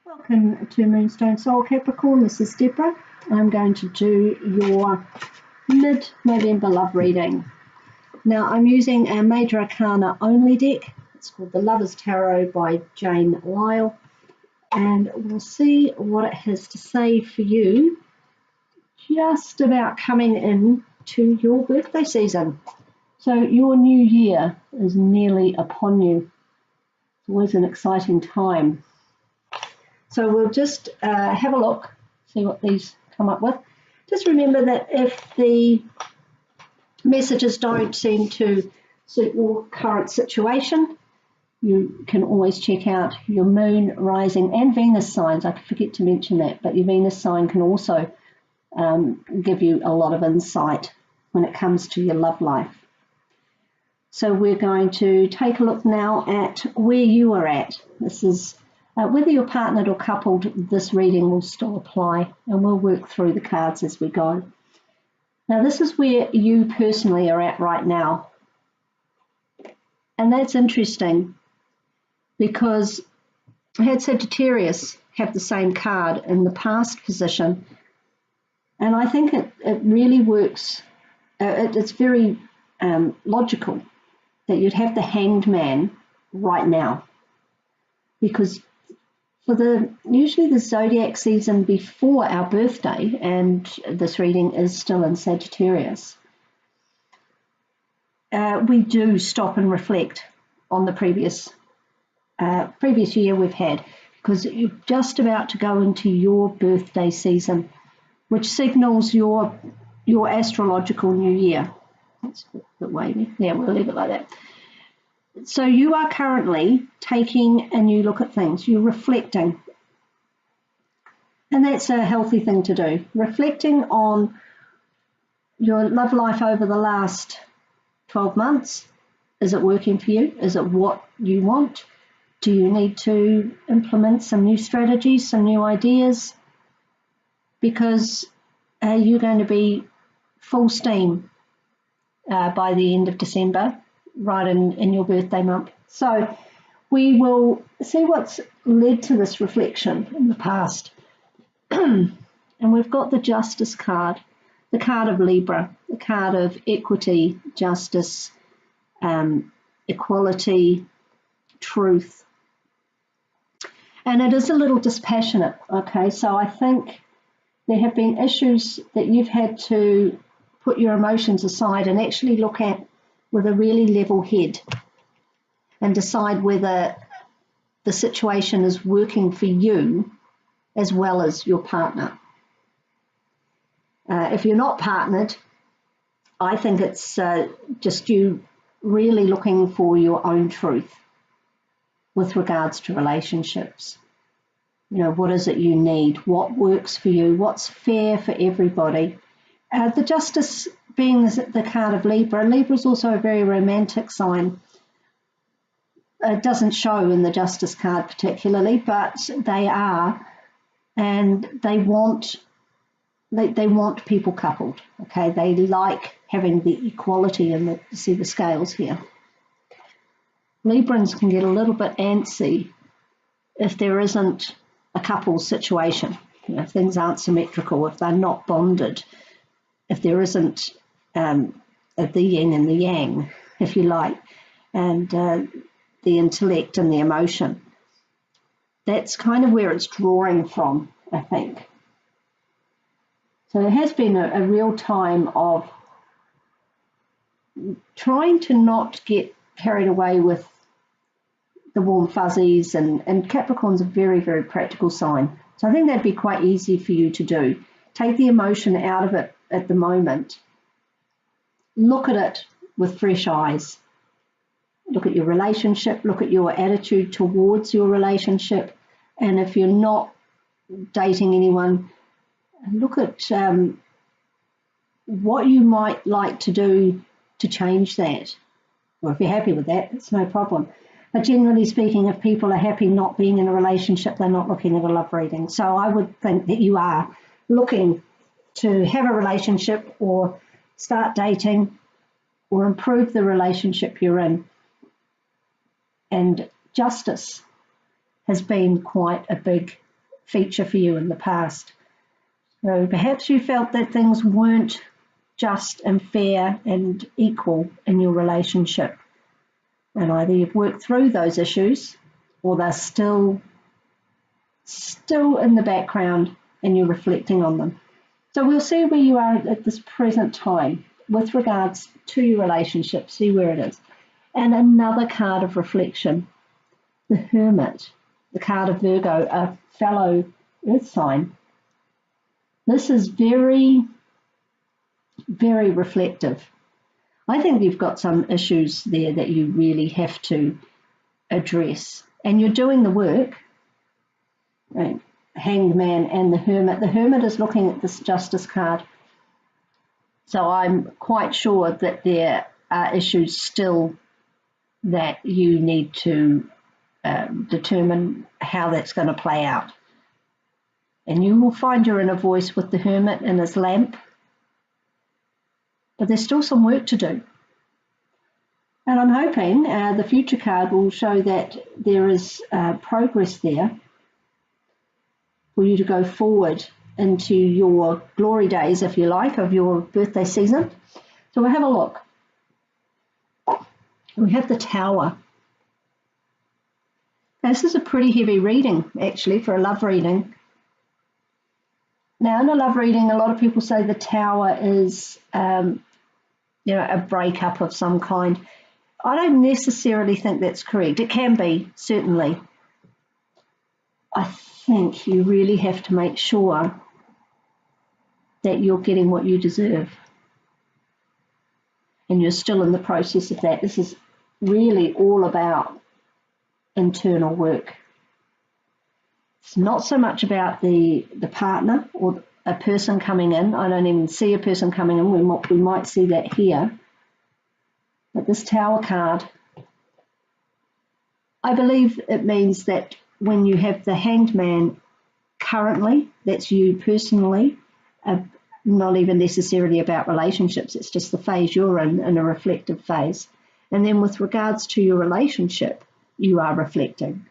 Welcome to Moonstone Soul Capricorn. This is Deborah. I'm going to do your mid-November love reading. Now I'm using a Major Arcana only deck. It's called the Lover's Tarot by Jane Lyle. And we'll see what it has to say for you just about coming in to your birthday season. So your new year is nearly upon you. It's always an exciting time. So we'll just have a look, see what these come up with. Just remember that if the messages don't seem to suit your current situation, you can always check out your moon, rising and Venus signs. I forget to mention that, but your Venus sign can also give you a lot of insight when it comes to your love life. So we're going to take a look now at where you are at. This is whether you're partnered or coupled, this reading will still apply, and we'll work through the cards as we go. Now this is where you personally are at right now. And that's interesting because I had Sagittarius have the same card in the past position, and I think it really works. It's very logical that you'd have the Hanged Man right now, because for usually the zodiac season before our birthday, and this reading is still in Sagittarius, we do stop and reflect on the previous year we've had, because you're just about to go into your birthday season, which signals your astrological new year. That's a bit wavy. Yeah, we'll leave it like that. So you are currently taking a new look at things. You're reflecting. And that's a healthy thing to do. Reflecting on your love life over the last 12 months. Is it working for you? Is it what you want? Do you need to implement some new strategies, some new ideas? Because you're going to be full steam by the end of December, right in your birthday month. So we will see what's led to this reflection in the past. And we've got the Justice card, the card of Libra, the card of equity, justice, equality, truth. And it is a little dispassionate, okay? So I think there have been issues that you've had to put your emotions aside and actually look at with a really level head and decide whether the situation is working for you as well as your partner. If you're not partnered, I think it's just you really looking for your own truth with regards to relationships. You know, what is it you need? What works for you? What's fair for everybody? The Justice being the card of Libra. Libra is also a very romantic sign. It doesn't show in the Justice card particularly, but they are, and they want people coupled. Okay, they like having the equality, and see the scales here. Librans can get a little bit antsy if there isn't a couple situation. You know, if things aren't symmetrical, if they're not bonded, if there isn't the yin and the yang, if you like, and the intellect and the emotion. That's kind of where it's drawing from, I think. So there has been a real time of trying to not get carried away with the warm fuzzies, and Capricorn's a very, very practical sign. So I think that'd be quite easy for you to do. Take the emotion out of it at the moment. Look at it with fresh eyes. Look at your relationship, look at your attitude towards your relationship, and if you're not dating anyone, look at what you might like to do to change that. Or if you're happy with that, it's no problem. But generally speaking, if people are happy not being in a relationship, they're not looking at a love reading. So I would think that you are looking to have a relationship or start dating or improve the relationship you're in. And justice has been quite a big feature for you in the past. So perhaps you felt that things weren't just and fair and equal in your relationship. And either you've worked through those issues or they're still in the background and you're reflecting on them. So we'll see where you are at this present time with regards to your relationship, see where it is. And another card of reflection, the Hermit, the card of Virgo, a fellow earth sign. This is very, very reflective. I think you've got some issues there that you really have to address. And you're doing the work. Right? Hanged Man and the Hermit. The Hermit is looking at this Justice card. So I'm quite sure that there are issues still that you need to determine how that's going to play out. And you will find your inner voice with the Hermit and his lamp. But there's still some work to do. And I'm hoping the future card will show that there is progress there for you to go forward into your glory days, if you like, of your birthday season. So we'll have a look. We have the Tower. Now, this is a pretty heavy reading, actually, for a love reading. Now, in a love reading, a lot of people say the Tower is, a breakup of some kind. I don't necessarily think that's correct. It can be, certainly. I think you really have to make sure that you're getting what you deserve. And you're still in the process of that. This is really all about internal work. It's not so much about the partner or a person coming in. I don't even see a person coming in. We might see that here. But this Tower card, I believe it means that when you have the Hanged Man currently, that's you personally, not even necessarily about relationships, it's just the phase you're in a reflective phase. And then with regards to your relationship, you are reflecting,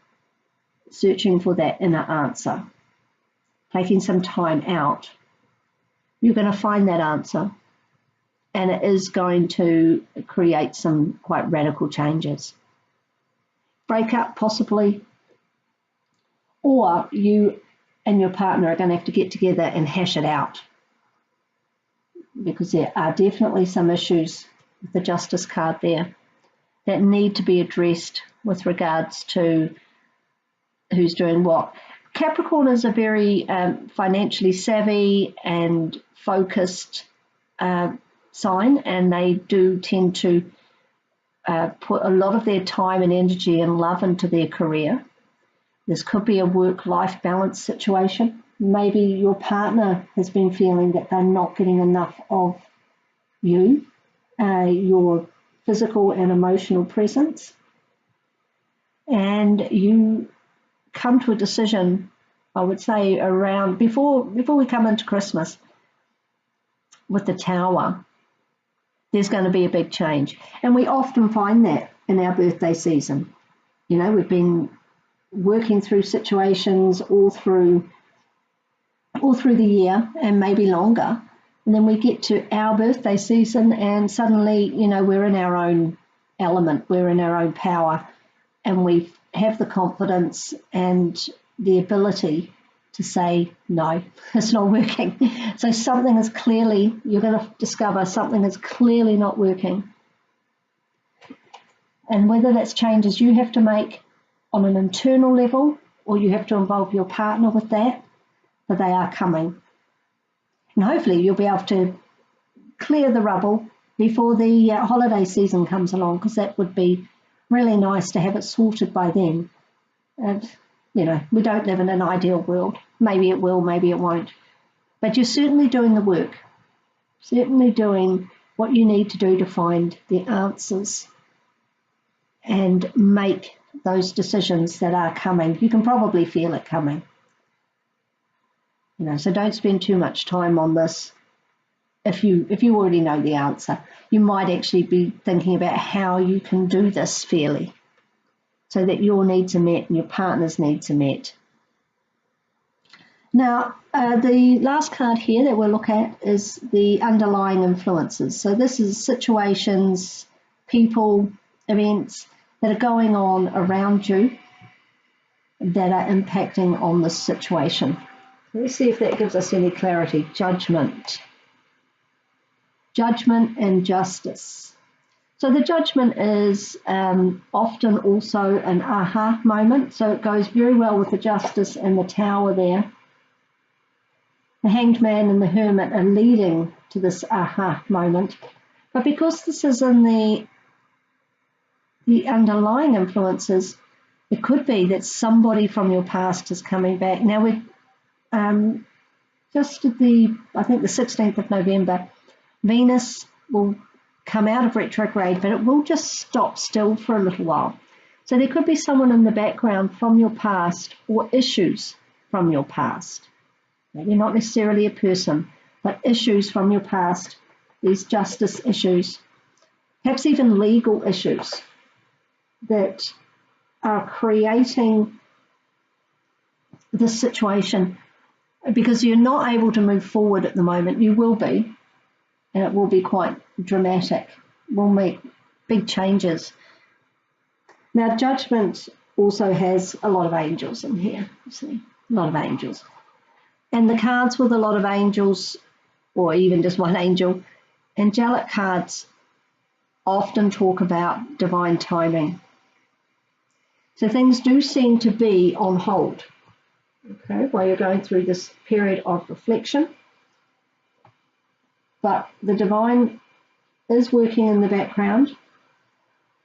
searching for that inner answer, taking some time out. You're going to find that answer, and it is going to create some quite radical changes. Breakup, possibly, or you and your partner are going to have to get together and hash it out, because there are definitely some issues with the Justice card there that need to be addressed with regards to who's doing what. Capricorn is a very financially savvy and focused sign, and they do tend to put a lot of their time and energy and love into their career. This could be a work-life balance situation. Maybe your partner has been feeling that they're not getting enough of you, your physical and emotional presence, and you come to a decision, I would say, around before we come into Christmas with the Tower. There's going to be a big change, and we often find that in our birthday season. You know, we've been working through situations all through the year and maybe longer, and then we get to our birthday season and suddenly, you know, we're in our own element, we're in our own power, and we have the confidence and the ability to say, no, it's not working. So something is clearly, you're going to discover something is clearly not working. And whether that's changes you have to make on an internal level, or you have to involve your partner with that, but they are coming. And hopefully you'll be able to clear the rubble before the holiday season comes along, because that would be really nice to have it sorted by then. And, you know, we don't live in an ideal world. Maybe it will, maybe it won't. But you're certainly doing the work, certainly doing what you need to do to find the answers and make those decisions that are coming. You can probably feel it coming. You know, so don't spend too much time on this. If you already know the answer, you might actually be thinking about how you can do this fairly, so that your needs are met and your partner's needs are met. Now, the last card here that we'll look at is the underlying influences. So this is situations, people, events that are going on around you that are impacting on this situation. Let's see if that gives us any clarity. Judgment. Judgment and justice. So the judgment is often also an aha moment. So it goes very well with the justice and the tower there. The hanged man and the hermit are leading to this aha moment. But because this is in the underlying influences, it could be that somebody from your past is coming back. Now we're just at I think the 16th of November, Venus will come out of retrograde, but it will just stop still for a little while. So there could be someone in the background from your past or issues from your past. Maybe not necessarily a person, but issues from your past, these justice issues, perhaps even legal issues that are creating this situation because you're not able to move forward at the moment. You will be, and it will be quite dramatic. We'll make big changes. Now, judgment also has a lot of angels in here, you see, a lot of angels. And the cards with a lot of angels, or even just one angel, angelic cards often talk about divine timing. So things do seem to be on hold, okay, while you're going through this period of reflection. But the divine is working in the background.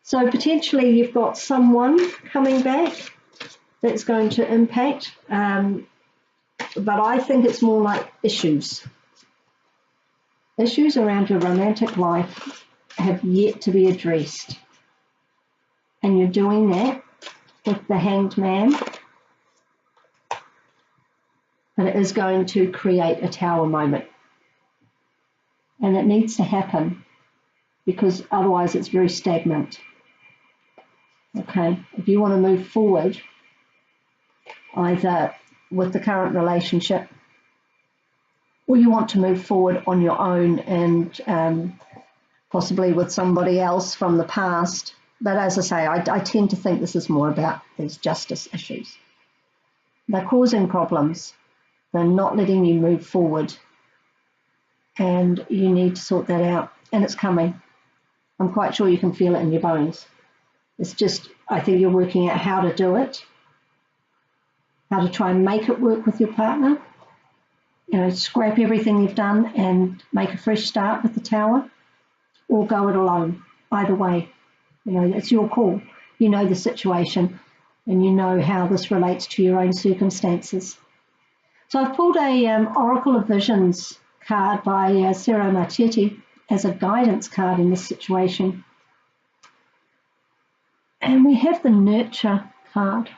So potentially you've got someone coming back that's going to impact, but I think it's more like issues. Issues around your romantic life have yet to be addressed. And you're doing that with the hanged man. But it is going to create a tower moment. And it needs to happen because otherwise it's very stagnant. Okay, if you want to move forward, either with the current relationship or you want to move forward on your own and possibly with somebody else from the past. But as I say, I tend to think this is more about these justice issues. They're causing problems. They're not letting you move forward. And you need to sort that out. And it's coming. I'm quite sure you can feel it in your bones. It's just, I think you're working out how to do it, how to try and make it work with your partner. You know, scrap everything you've done and make a fresh start with the tower, or go it alone. Either way, you know, it's your call. You know the situation and you know how this relates to your own circumstances. So I've pulled a Oracle of Visions card by Sarah Marchetti as a guidance card in this situation. And we have the Nurture card.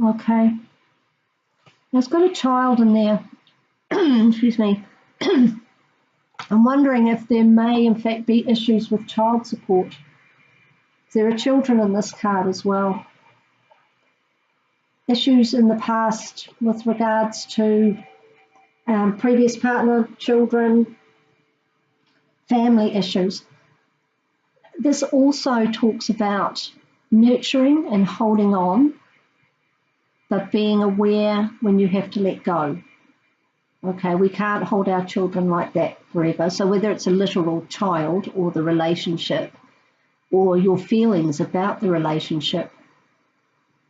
Okay. Now it's got a child in there. Excuse me. I'm wondering if there may in fact be issues with child support. There are children in this card as well. Issues in the past with regards to previous partner, children, family issues. This also talks about nurturing and holding on, but being aware when you have to let go. Okay, we can't hold our children like that forever. So whether it's a literal child or the relationship or your feelings about the relationship,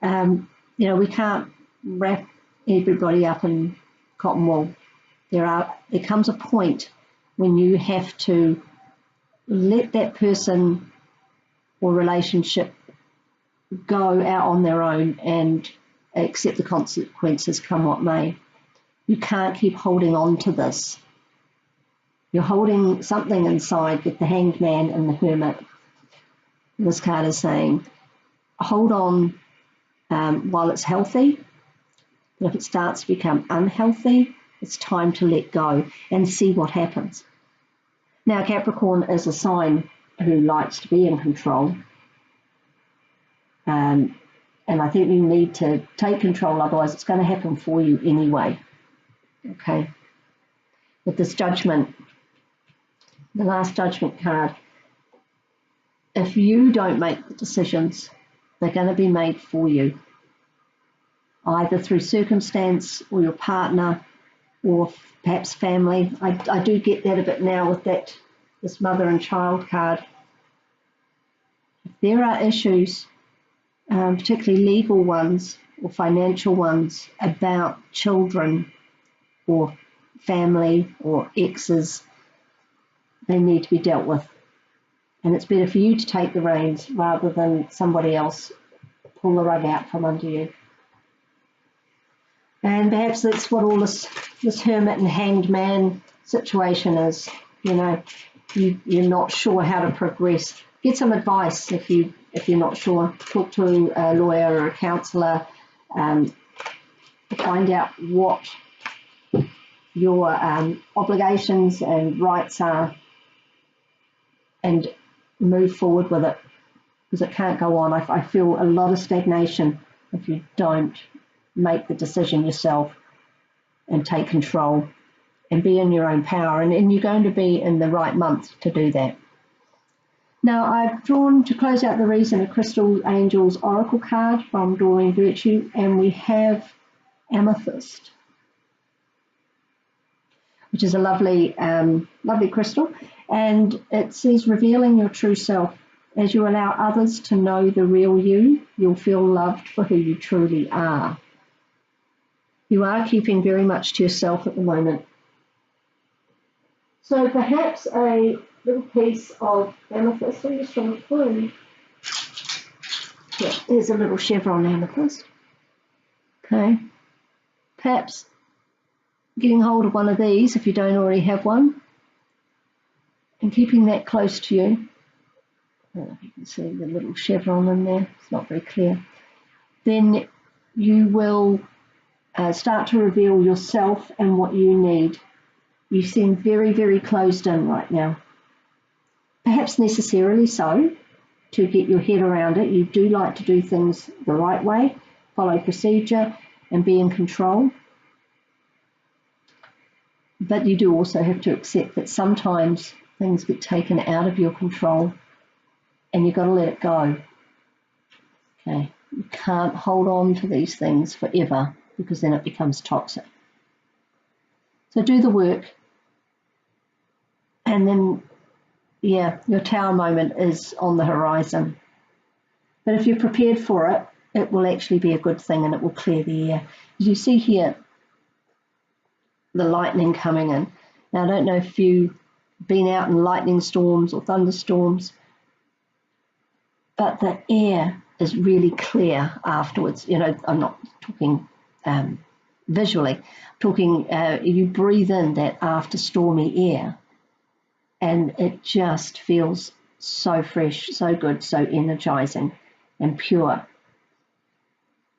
you know, we can't wrap everybody up in cotton wool. There comes a point when you have to let that person or relationship go out on their own and accept the consequences come what may. You can't keep holding on to this. You're holding something inside with the hanged man and the hermit. This card is saying, hold on while it's healthy, but if it starts to become unhealthy, it's time to let go and see what happens. Now, Capricorn is a sign who likes to be in control. And I think you need to take control, otherwise it's going to happen for you anyway. Okay. With this Judgment, the last Judgment card, if you don't make the decisions, they're going to be made for you, either through circumstance or your partner or perhaps family. I do get that a bit now with this mother and child card. If there are issues, particularly legal ones or financial ones, about children or family or exes, they need to be dealt with. And it's better for you to take the reins rather than somebody else pull the rug out from under you. And perhaps that's what all this Hermit and Hanged Man situation is. You know, you're not sure how to progress. Get some advice if you're not sure. Talk to a lawyer or a counsellor to find out what your obligations and rights are, and move forward with it, because it can't go on. I feel a lot of stagnation if you don't make the decision yourself and take control and be in your own power, and you're going to be in the right month to do that. Now, I've drawn, to close out the reason, a Crystal Angels Oracle card from Doreen Virtue, and we have Amethyst, which is a lovely crystal, and it says, revealing your true self. As you allow others to know the real you, you'll feel loved for who you truly are. You are keeping very much to yourself at the moment. So perhaps a little piece of amethyst. I'm just trying to pull. Yeah, there's a little chevron amethyst. Okay. Perhaps getting hold of one of these if you don't already have one, and keeping that close to you. I don't know if you can see the little chevron in there. It's not very clear. Then you will start to reveal yourself and what you need. You seem very, very closed in right now. Perhaps necessarily so, to get your head around it. You do like to do things the right way, follow procedure, and be in control. But you do also have to accept that sometimes things get taken out of your control, and you've got to let it go. Okay, you can't hold on to these things forever, because then it becomes toxic. So do the work, and then, yeah, your Tower moment is on the horizon. But if you're prepared for it, it will actually be a good thing, and it will clear the air. As you see here, the lightning coming in. Now, I don't know if you've been out in lightning storms or thunderstorms, but the air is really clear afterwards. You know, I'm not talking visually, I'm talking you breathe in that after stormy air, and it just feels so fresh, so good, so energizing and pure.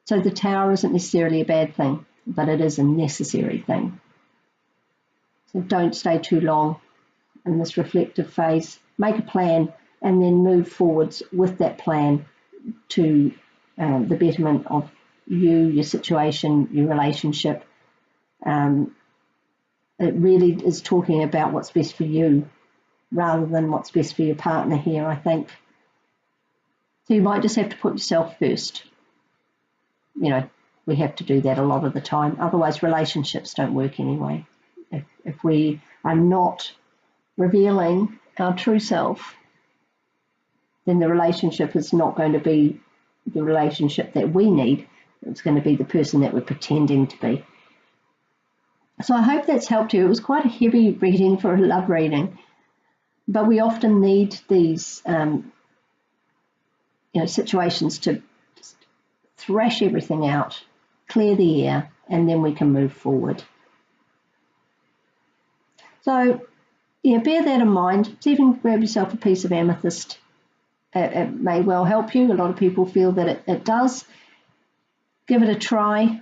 So the Tower isn't necessarily a bad thing, but it is a necessary thing. So don't stay too long in this reflective phase. Make a plan and then move forwards with that plan to the betterment of you, your situation, your relationship. It really is talking about what's best for you rather than what's best for your partner here, I think. So you might just have to put yourself first. You know, we have to do that a lot of the time. Otherwise, relationships don't work anyway. If we are not revealing our true self, then the relationship is not going to be the relationship that we need. It's going to be the person that we're pretending to be. So I hope that's helped you. It was quite a heavy reading for a love reading, but we often need these situations to just thrash everything out, clear the air, and then we can move forward. So, yeah, bear that in mind. See if you can grab yourself a piece of amethyst. It may well help you. A lot of people feel that it does. Give it a try,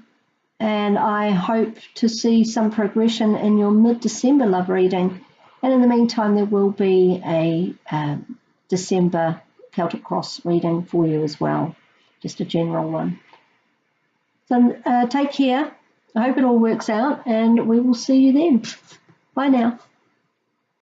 and I hope to see some progression in your mid-December love reading. And in the meantime, there will be a December Celtic Cross reading for you as well, just a general one. So take care. I hope it all works out, and we will see you then. Bye now.